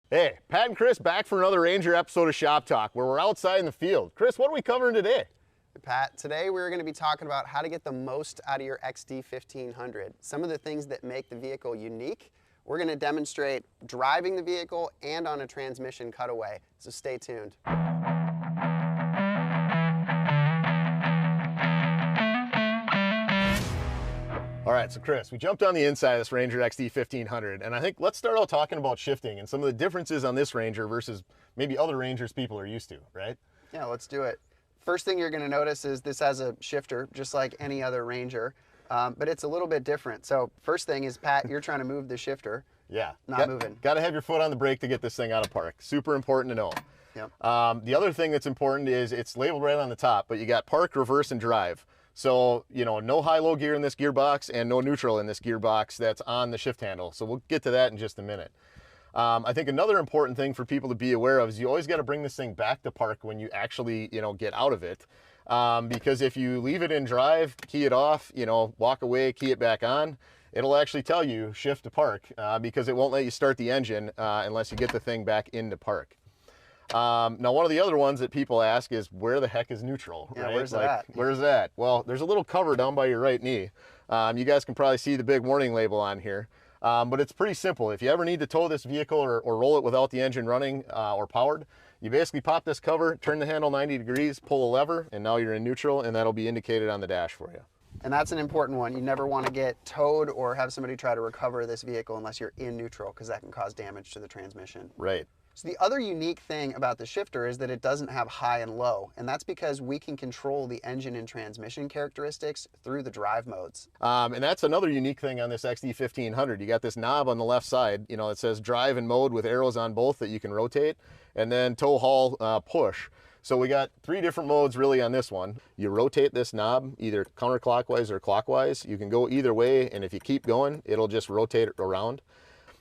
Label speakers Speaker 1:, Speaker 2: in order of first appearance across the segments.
Speaker 1: Hey, Pat and Chris back for another Ranger episode of Shop Talk, where we're outside in the field. Chris, what are we covering today?
Speaker 2: Pat, today we're going to be talking about how to get the most out of your XD1500. Some of the things that make the vehicle unique. We're going to demonstrate driving the vehicle and on a transmission cutaway, so stay tuned.
Speaker 1: All right, so Chris, we jumped on the inside of this Ranger XD1500, and I think let's start out talking about shifting and some of the differences on this Ranger versus maybe other Rangers people are used to, right?
Speaker 2: Yeah, let's do it. First thing you're going to notice is this has a shifter, just like any other Ranger, but it's a little bit different. So first thing is, Pat, you're trying to move the shifter.
Speaker 1: Yeah.
Speaker 2: Not moving.
Speaker 1: Got to have your foot on the brake to get this thing out of park. Super important to know.
Speaker 2: Yep.
Speaker 1: The other thing that's important is it's labeled right on the top, but you got park, reverse, and drive. So, you know, no high-low gear in this gearbox and no neutral in this gearbox that's on the shift handle. So we'll get to that in just a minute. I think another important thing for people to be aware of is you always got to bring this thing back to park when you actually, you know, get out of it. Because if you leave it in drive, key it off, you know, walk away, key it back on, it'll actually tell you shift to park because it won't let you start the engine unless you get the thing back into park. Now, one of the other ones that people ask is, where the heck is neutral?
Speaker 2: Yeah,
Speaker 1: right?
Speaker 2: where's
Speaker 1: like,
Speaker 2: that?
Speaker 1: Where's that? Well, there's a little cover down by your right knee. You guys can probably see the big warning label on here. But it's pretty simple. If you ever need to tow this vehicle or roll it without the engine running or powered, you basically pop this cover, turn the handle 90 degrees, pull a lever, and now you're in neutral, and that'll be indicated on the dash for you.
Speaker 2: And that's an important one. You never want to get towed or have somebody try to recover this vehicle unless you're in neutral, because that can cause damage to the transmission.
Speaker 1: Right.
Speaker 2: So the other unique thing about the shifter is that it doesn't have high and low, and that's because we can control the engine and transmission characteristics through the drive modes.
Speaker 1: And that's another unique thing on this XD1500. You got this knob on the left side, you know, it says drive and mode with arrows on both that you can rotate, and then tow haul push. So we got three different modes really on this one. You rotate this knob either counterclockwise or clockwise. You can go either way, and if you keep going, it'll just rotate it around.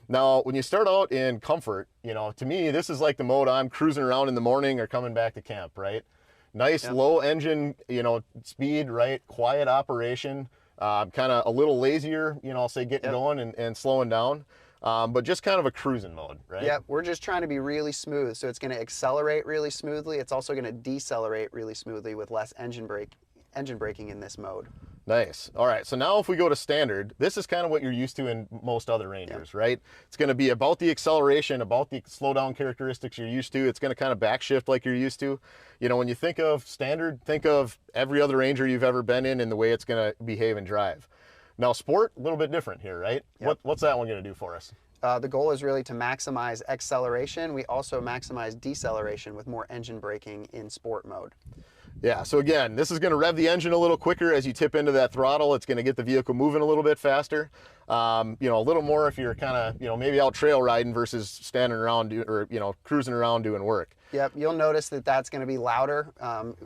Speaker 1: Now, when you start out in comfort, you know, to me, this is like the mode I'm cruising around in the morning or coming back to camp, right? Nice, yep. Low engine, you know, speed, right? Quiet operation, kind of a little lazier, you know, I'll say getting going and slowing down, but just kind of a cruising mode, right?
Speaker 2: Yeah, we're just trying to be really smooth. So it's going to accelerate really smoothly. It's also going to decelerate really smoothly with less engine braking in this mode.
Speaker 1: Nice. All right, so now if we go to standard, this is kind of what you're used to in most other Rangers, right? It's going to be about the acceleration, about the slowdown characteristics you're used to. It's going to kind of backshift like you're used to. You know, when you think of standard, think of every other Ranger you've ever been in and the way it's going to behave and drive. Now, sport, a little bit different here, right?
Speaker 2: Yep.
Speaker 1: What's that one going to do for us?
Speaker 2: The goal is really to maximize acceleration. We also maximize deceleration with more engine braking in sport mode.
Speaker 1: Yeah, so again, this is going to rev the engine a little quicker as you tip into that throttle. It's going to get the vehicle moving a little bit faster. You know, a little more if you're kind of, you know, maybe out trail riding versus standing around or, you know, cruising around doing work.
Speaker 2: Yep, you'll notice that that's going to be louder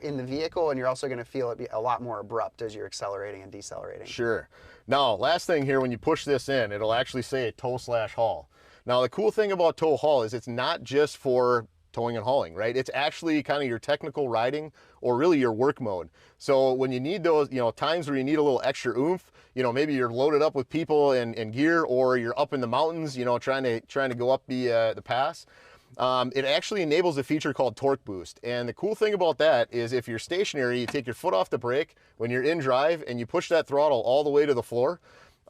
Speaker 2: in the vehicle, and you're also going to feel it be a lot more abrupt as you're accelerating and decelerating.
Speaker 1: Sure. Now, last thing here, when you push this in, it'll actually say tow/haul. Now, the cool thing about tow haul is it's not just for towing and hauling, right? It's actually kind of your technical riding or really your work mode. So when you need those, you know, times where you need a little extra oomph, you know, maybe you're loaded up with people and gear, or you're up in the mountains, you know, trying to go up the pass. It actually enables a feature called torque boost. And the cool thing about that is if you're stationary, you take your foot off the brake when you're in drive and you push that throttle all the way to the floor.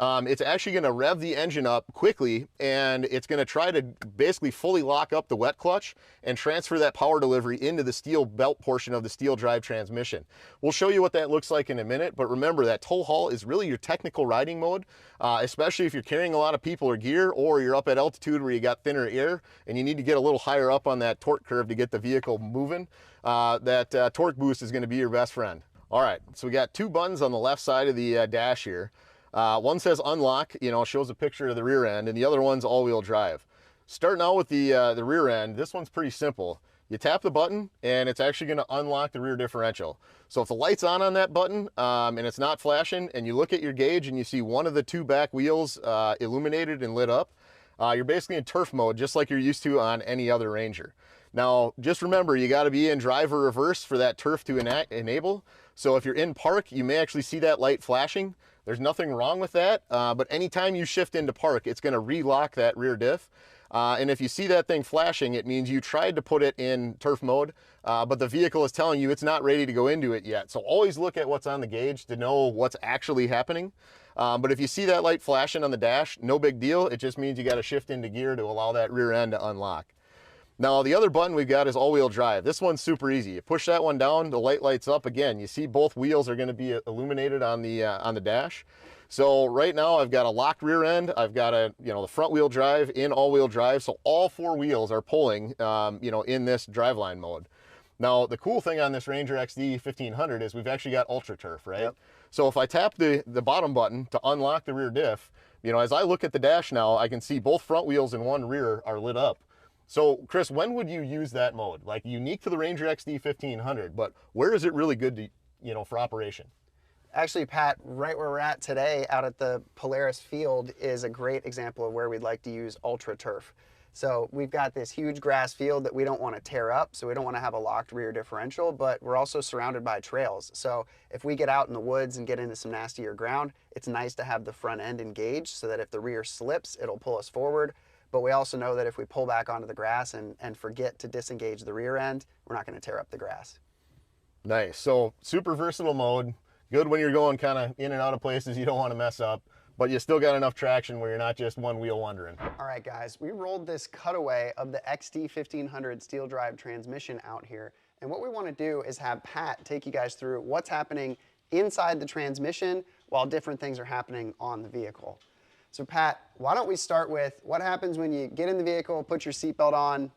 Speaker 1: It's actually going to rev the engine up quickly, and it's going to try to basically fully lock up the wet clutch and transfer that power delivery into the steel belt portion of the steel drive transmission. We'll show you what that looks like in a minute, but remember that tow haul is really your technical riding mode, especially if you're carrying a lot of people or gear, or you're up at altitude where you got thinner air and you need to get a little higher up on that torque curve to get the vehicle moving. That torque boost is going to be your best friend. All right, so we got two buttons on the left side of the dash here. One says unlock, you know, shows a picture of the rear end, and the other one's all-wheel drive. Starting out with the rear end, this one's pretty simple. You tap the button, and it's actually going to unlock the rear differential. So if the light's on that button, and it's not flashing, and you look at your gauge and you see one of the two back wheels illuminated and lit up, you're basically in turf mode, just like you're used to on any other Ranger. Now, just remember, you got to be in drive or reverse for that turf to enable. So if you're in park, you may actually see that light flashing. There's nothing wrong with that, but anytime you shift into park, it's going to relock that rear diff. And if you see that thing flashing, it means you tried to put it in turf mode, but the vehicle is telling you it's not ready to go into it yet. So always look at what's on the gauge to know what's actually happening. But if you see that light flashing on the dash, no big deal. It just means you got to shift into gear to allow that rear end to unlock. Now the other button we've got is all-wheel drive. This one's super easy. You push that one down, the light lights up again. You see both wheels are going to be illuminated on the dash. So right now I've got a locked rear end. I've got the front wheel drive in all-wheel drive. So all four wheels are pulling, in this driveline mode. Now the cool thing on this Ranger XD1500 is we've actually got Ultra Turf, right? Yep. So if I tap the bottom button to unlock the rear diff, as I look at the dash now, I can see both front wheels and one rear are lit up. So Chris, when would you use that mode? Like, unique to the Ranger XD1500, but where is it really good to, for operation?
Speaker 2: Actually, Pat, right where we're at today out at the Polaris field is a great example of where we'd like to use Ultra Turf. So we've got this huge grass field that we don't want to tear up, so we don't want to have a locked rear differential, but we're also surrounded by trails. So if we get out in the woods and get into some nastier ground, it's nice to have the front end engaged so that if the rear slips, it'll pull us forward. But we also know that if we pull back onto the grass and forget to disengage the rear end, we're not going to tear up the grass.
Speaker 1: Nice. So super versatile mode. Good when you're going kind of in and out of places you don't want to mess up, but you still got enough traction where you're not just one wheel wandering.
Speaker 2: All right, guys, we rolled this cutaway of the XD1500 steel drive transmission out here. And what we want to do is have Pat take you guys through what's happening inside the transmission while different things are happening on the vehicle. So Pat, why don't we start with what happens when you get in the vehicle, put your seatbelt on,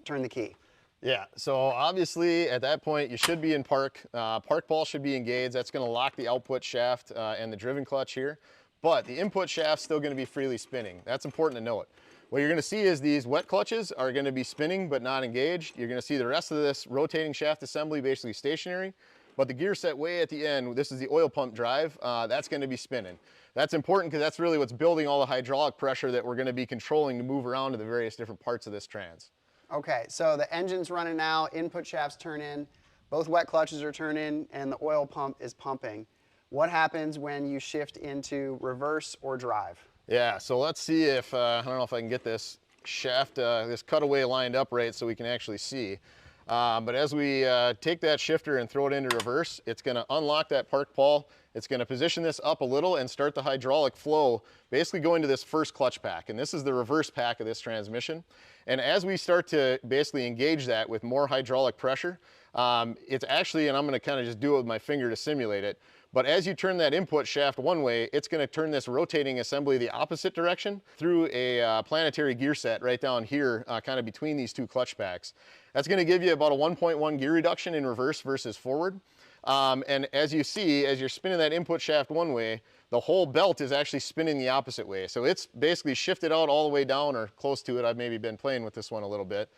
Speaker 2: turn the key?
Speaker 1: Yeah, so obviously at that point you should be in park. Park ball should be engaged. That's going to lock the output shaft and the driven clutch here. But the input shaft's still going to be freely spinning. That's important to note. What you're going to see is these wet clutches are going to be spinning but not engaged. You're going to see the rest of this rotating shaft assembly basically stationary. But the gear set way at the end, this is the oil pump drive, that's going to be spinning. That's important because that's really what's building all the hydraulic pressure that we're going to be controlling to move around to the various different parts of this trans.
Speaker 2: Okay, so the engine's running now, input shafts turn in, both wet clutches are turning, and the oil pump is pumping. What happens when you shift into reverse or drive?
Speaker 1: Yeah, so let's see if, I don't know if I can get this shaft, this cutaway lined up right so we can actually see. But as we take that shifter and throw it into reverse, it's going to unlock that park ball. It's going to position this up a little and start the hydraulic flow, basically going to this first clutch pack. And this is the reverse pack of this transmission. And as we start to basically engage that with more hydraulic pressure, it's actually, and I'm going to kind of just do it with my finger to simulate it, but as you turn that input shaft one way, it's going to turn this rotating assembly the opposite direction through a planetary gear set right down here, kind of between these two clutch packs. That's going to give you about a 1.1 gear reduction in reverse versus forward. And as you see, as you're spinning that input shaft one way, the whole belt is actually spinning the opposite way. So it's basically shifted out all the way down or close to it. I've maybe been playing with this one a little bit.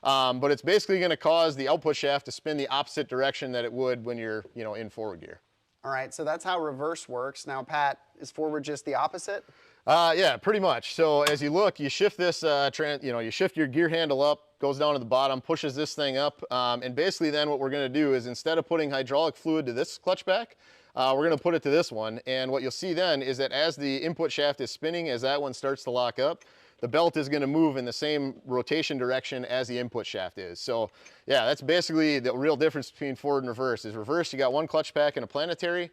Speaker 1: But it's basically going to cause the output shaft to spin the opposite direction that it would when you're, in forward gear.
Speaker 2: All right, so that's how reverse works. Now, Pat, is forward just the opposite?
Speaker 1: Yeah, pretty much. So as you look, you shift this, you shift your gear handle up, goes down to the bottom, pushes this thing up, and basically then what we're going to do is instead of putting hydraulic fluid to this clutch pack, we're going to put it to this one. And what you'll see then is that as the input shaft is spinning, as that one starts to lock up, the belt is going to move in the same rotation direction as the input shaft is. So yeah, that's basically the real difference between forward and reverse. Is reverse, you got one clutch pack and a planetary.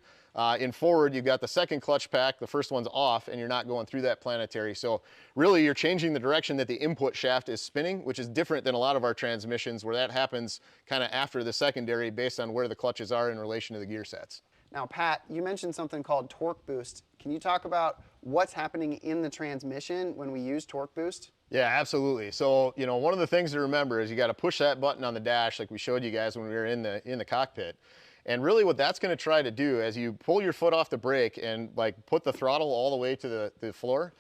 Speaker 1: In forward, you've got the second clutch pack, the first one's off, and you're not going through that planetary. So really, you're changing the direction that the input shaft is spinning, which is different than a lot of our transmissions, where that happens kind of after the secondary based on where the clutches are in relation to the gear sets.
Speaker 2: Now, Pat, you mentioned something called torque boost. Can you talk about what's happening in the transmission when we use torque boost?
Speaker 1: Yeah, absolutely. So, one of the things to remember is you got to push that button on the dash like we showed you guys when we were in the cockpit. And really what that's going to try to do as you pull your foot off the brake and put the throttle all the way to the floor,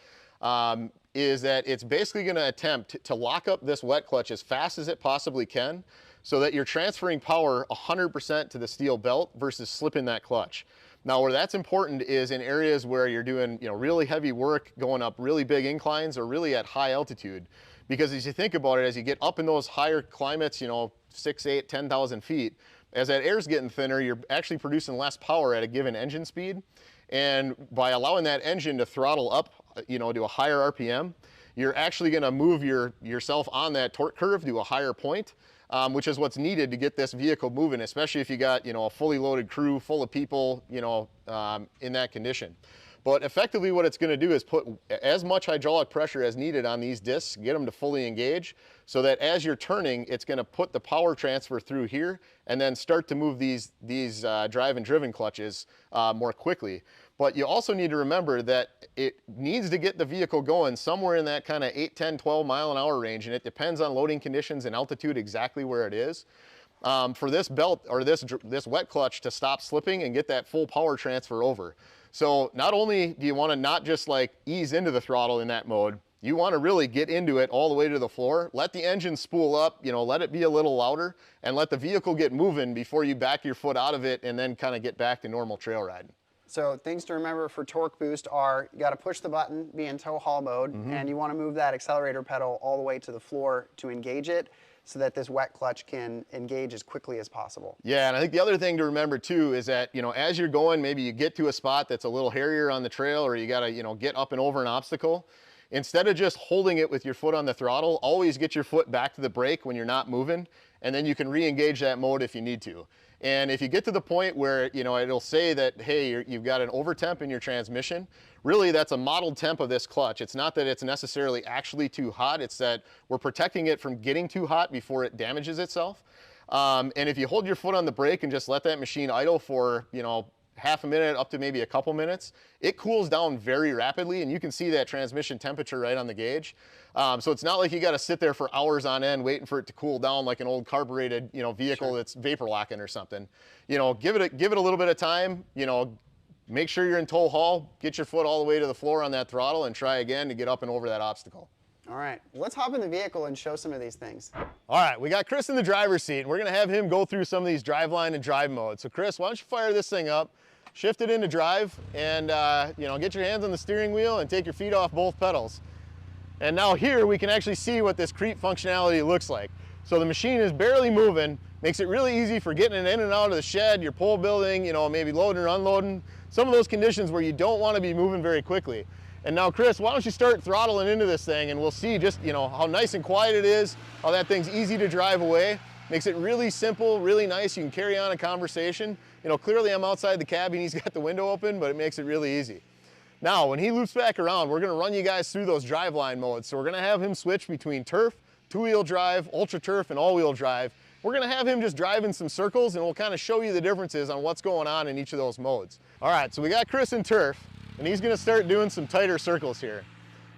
Speaker 1: is that it's basically going to attempt to lock up this wet clutch as fast as it possibly can so that you're transferring power 100% to the steel belt versus slipping that clutch. Now, where that's important is in areas where you're doing, really heavy work, going up really big inclines or really at high altitude. Because as you think about it, as you get up in those higher climates, 6, 8, 10,000 feet, as that air's getting thinner, you're actually producing less power at a given engine speed. And by allowing that engine to throttle up, to a higher RPM, you're actually gonna move yourself on that torque curve to a higher point, which is what's needed to get this vehicle moving, especially if you got, a fully loaded crew full of people, in that condition. But effectively what it's gonna do is put as much hydraulic pressure as needed on these discs, get them to fully engage, so that as you're turning, it's gonna put the power transfer through here and then start to move these drive and driven clutches more quickly. But you also need to remember that it needs to get the vehicle going somewhere in that kind of 8, 10, 12 mile an hour range, and it depends on loading conditions and altitude exactly where it is. For this belt or this wet clutch to stop slipping and get that full power transfer over. So not only do you want to not just like ease into the throttle in that mode, you want to really get into it all the way to the floor, let the engine spool up, let it be a little louder, and let the vehicle get moving before you back your foot out of it and then kind of get back to normal trail riding.
Speaker 2: So things to remember for torque boost are you got to push the button, be in tow haul mode, and you want to move that accelerator pedal all the way to the floor to engage it, so that this wet clutch can engage as quickly as possible.
Speaker 1: Yeah, and I think the other thing to remember too is that, as you're going, maybe you get to a spot that's a little hairier on the trail, or you gotta, get up and over an obstacle. Instead of just holding it with your foot on the throttle, always get your foot back to the brake when you're not moving, and then you can re-engage that mode if you need to. And if you get to the point where, it'll say that, hey, you've got an over temp in your transmission, really that's a modeled temp of this clutch. It's not that it's necessarily actually too hot, it's that we're protecting it from getting too hot before it damages itself. And if you hold your foot on the brake and just let that machine idle for, half a minute up to maybe a couple minutes, it cools down very rapidly, and you can see that transmission temperature right on the gauge. So it's not like you got to sit there for hours on end waiting for it to cool down like an old carbureted, vehicle that's vapor locking or something. Give it a little bit of time. Make sure you're in tow haul, get your foot all the way to the floor on that throttle, and try again to get up and over that obstacle.
Speaker 2: All right, let's hop in the vehicle and show some of these things.
Speaker 1: All right, we got Chris in the driver's seat, and we're gonna have him go through some of these driveline and drive modes. So Chris, why don't you fire this thing up, shift it into drive, and get your hands on the steering wheel and take your feet off both pedals. And now here we can actually see what this creep functionality looks like. So the machine is barely moving, makes it really easy for getting it in and out of the shed, your pole building, maybe loading or unloading, some of those conditions where you don't want to be moving very quickly. And now Chris, why don't you start throttling into this thing, and we'll see just, how nice and quiet it is, how that thing's easy to drive away. Makes it really simple, really nice. You can carry on a conversation. Clearly I'm outside the cabin, he's got the window open, but it makes it really easy. Now, when he loops back around, we're gonna run you guys through those driveline modes. So we're gonna have him switch between turf, two-wheel drive, ultra turf, and all-wheel drive. We're gonna have him just drive in some circles, and we'll kind of show you the differences on what's going on in each of those modes. All right, so we got Chris in turf, and he's gonna start doing some tighter circles here.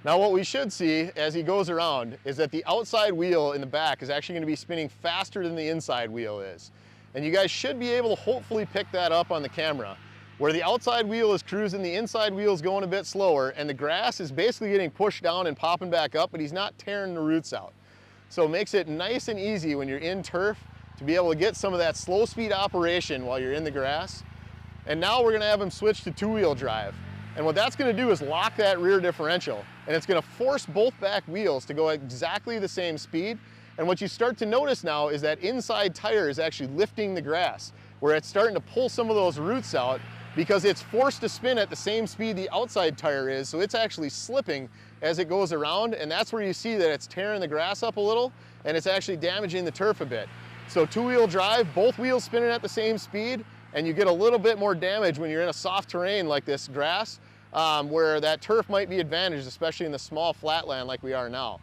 Speaker 1: Now what we should see as he goes around is that the outside wheel in the back is actually gonna be spinning faster than the inside wheel is. And you guys should be able to hopefully pick that up on the camera. Where the outside wheel is cruising, the inside wheel is going a bit slower, and the grass is basically getting pushed down and popping back up, but he's not tearing the roots out. So it makes it nice and easy when you're in turf to be able to get some of that slow speed operation while you're in the grass. And now we're gonna have him switch to two-wheel drive. And what that's gonna do is lock that rear differential, and it's gonna force both back wheels to go at exactly the same speed. And what you start to notice now is that inside tire is actually lifting the grass, where it's starting to pull some of those roots out because it's forced to spin at the same speed the outside tire is, so it's actually slipping as it goes around, and that's where you see that it's tearing the grass up a little, and it's actually damaging the turf a bit. So two-wheel drive, both wheels spinning at the same speed, and you get a little bit more damage when you're in a soft terrain like this grass, where that turf might be advantaged, especially in the small flatland like we are now.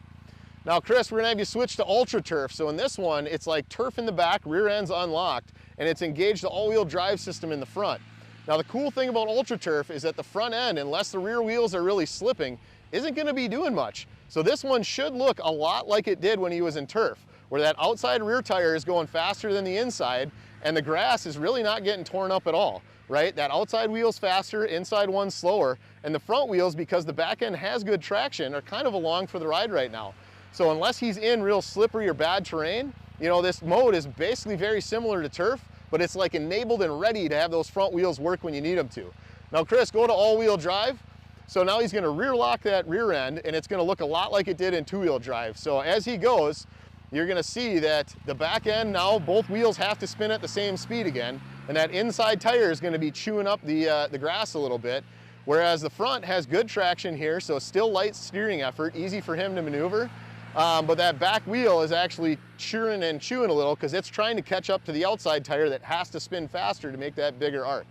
Speaker 1: Now, Chris, we're gonna have you switch to ultra turf. So in this one, it's like turf in the back, rear end's unlocked, and it's engaged the all-wheel drive system in the front. Now, the cool thing about ultra turf is that the front end, unless the rear wheels are really slipping, isn't gonna be doing much. So this one should look a lot like it did when he was in turf, where that outside rear tire is going faster than the inside, and the grass is really not getting torn up at all, right? That outside wheel's faster, inside one's slower, and the front wheels, because the back end has good traction, are kind of along for the ride right now. So unless he's in real slippery or bad terrain, this mode is basically very similar to turf, but it's like enabled and ready to have those front wheels work when you need them to. Now, Chris, go to all-wheel drive. So now he's gonna rear lock that rear end, and it's gonna look a lot like it did in two-wheel drive. So as he goes, you're gonna see that the back end now, both wheels have to spin at the same speed again, and that inside tire is gonna be chewing up the grass a little bit. Whereas the front has good traction here, so still light steering effort, easy for him to maneuver. But that back wheel is actually churning and chewing a little because it's trying to catch up to the outside tire that has to spin faster to make that bigger arc.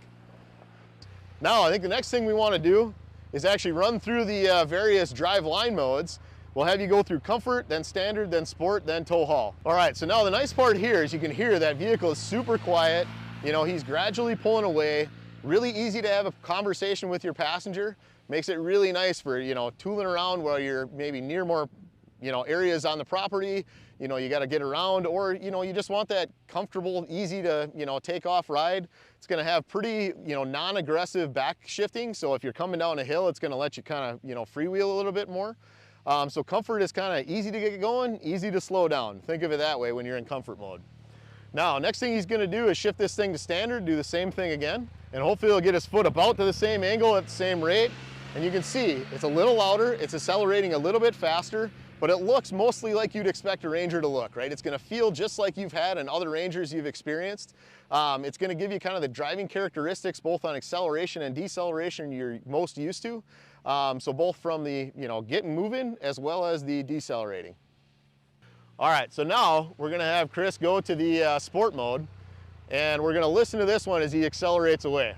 Speaker 1: Now, I think the next thing we want to do is actually run through the various drive line modes. We'll have you go through comfort, then standard, then sport, then tow haul. All right, so now the nice part here is you can hear that vehicle is super quiet. You know, he's gradually pulling away. Really easy to have a conversation with your passenger. Makes it really nice for, you know, tooling around while you're maybe near more, you know, areas on the property. You know, you got to get around, or, you know, you just want that comfortable, easy to, you know, take off ride. It's going to have pretty, you know, non-aggressive back shifting. So if you're coming down a hill, it's going to let you kind of, you know, freewheel a little bit more. So comfort is kind of easy to get going, easy to slow down. Think of it that way when you're in comfort mode. Now, next thing he's going to do is shift this thing to standard, do the same thing again, and hopefully he'll get his foot about to the same angle at the same rate. And you can see it's a little louder, it's accelerating a little bit faster, but it looks mostly like you'd expect a Ranger to look, right? It's going to feel just like you've had in other Rangers you've experienced. It's going to give you kind of the driving characteristics, both on acceleration and deceleration you're most used to. So both from the, you know, getting moving as well as the decelerating. All right, so now we're going to have Chris go to the sport mode, and we're going to listen to this one as he accelerates away.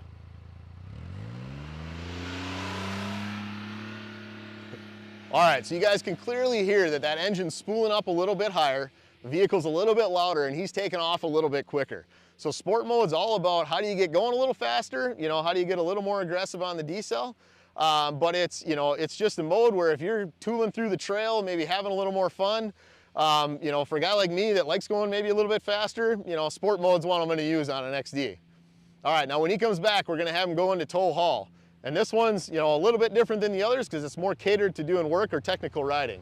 Speaker 1: All right, so you guys can clearly hear that that engine's spooling up a little bit higher, the vehicle's a little bit louder, and he's taking off a little bit quicker. So sport mode's all about how do you get going a little faster, you know, how do you get a little more aggressive on the decel. But it's, you know, it's just a mode where if you're tooling through the trail, maybe having a little more fun, you know, for a guy like me that likes going maybe a little bit faster, you know, sport mode's one I'm going to use on an XD. All right, now when he comes back, we're going to have him go into tow haul. And this one's, you know, a little bit different than the others because it's more catered to doing work or technical riding.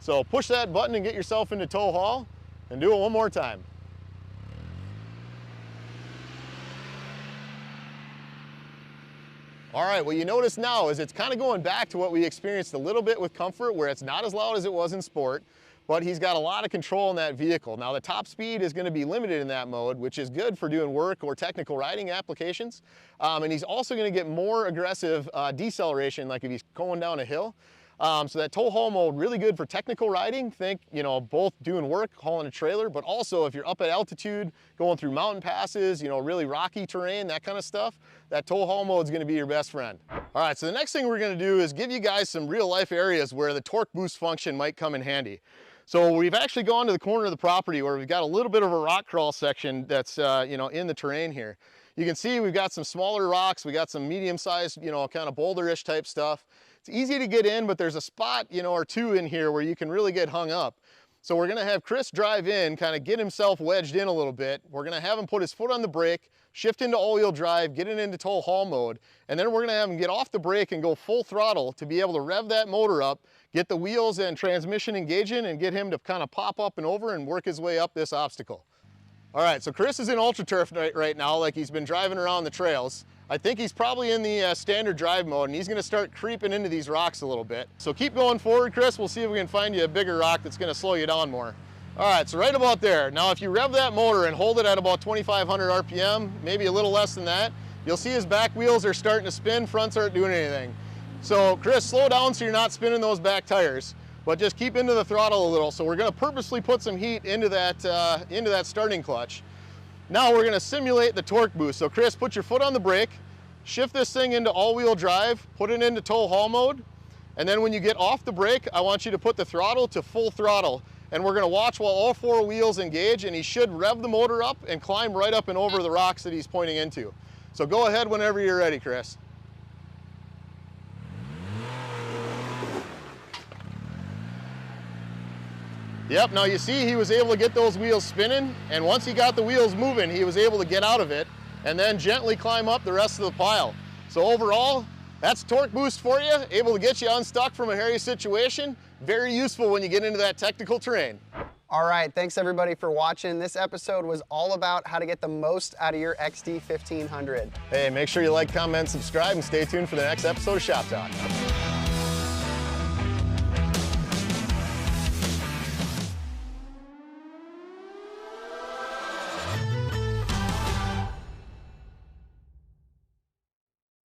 Speaker 1: So push that button and get yourself into tow haul and do it one more time. All right, what you notice now is it's kind of going back to what we experienced a little bit with comfort, where it's not as loud as it was in sport, but he's got a lot of control in that vehicle. Now the top speed is going to be limited in that mode, which is good for doing work or technical riding applications. And he's also going to get more aggressive deceleration, like if he's going down a hill. So that tow haul mode, really good for technical riding. Think, you know, both doing work, hauling a trailer, but also if you're up at altitude, going through mountain passes, you know, really rocky terrain, that kind of stuff, that tow haul mode is going to be your best friend. All right, so the next thing we're going to do is give you guys some real life areas where the torque boost function might come in handy. So we've actually gone to the corner of the property where we've got a little bit of a rock crawl section that's, you know, in the terrain here. You can see we've got some smaller rocks, we got some medium-sized, you know, kind of boulderish type stuff. It's easy to get in, but there's a spot, you know, or two in here where you can really get hung up. So we're gonna have Chris drive in, kind of get himself wedged in a little bit. We're gonna have him put his foot on the brake, shift into all-wheel drive, get it into tow haul mode, and then we're gonna have him get off the brake and go full throttle to be able to rev that motor up, get the wheels and transmission engaging, and get him to kind of pop up and over and work his way up this obstacle. All right, so Chris is in Ultra Turf right now, like he's been driving around the trails. I think he's probably in the standard drive mode, and he's gonna start creeping into these rocks a little bit. So keep going forward, Chris. We'll see if we can find you a bigger rock that's gonna slow you down more. All right, so right about there. Now, if you rev that motor and hold it at about 2,500 RPM, maybe a little less than that, you'll see his back wheels are starting to spin, fronts aren't doing anything. So Chris, slow down so you're not spinning those back tires, but just keep into the throttle a little. So we're gonna purposely put some heat into that starting clutch. Now we're gonna simulate the torque boost. So Chris, put your foot on the brake, shift this thing into all-wheel drive, put it into tow haul mode, and then when you get off the brake, I want you to put the throttle to full throttle. And we're gonna watch while all four wheels engage, and he should rev the motor up and climb right up and over the rocks that he's pointing into. So go ahead whenever you're ready, Chris. Yep, now you see he was able to get those wheels spinning, and once he got the wheels moving, he was able to get out of it and then gently climb up the rest of the pile. So overall, that's torque boost for you, able to get you unstuck from a hairy situation. Very useful when you get into that technical terrain.
Speaker 2: All right, thanks everybody for watching. This episode was all about how to get the most out of your XD1500.
Speaker 1: Hey, make sure you like, comment, subscribe, and stay tuned for the next episode of Shop Talk.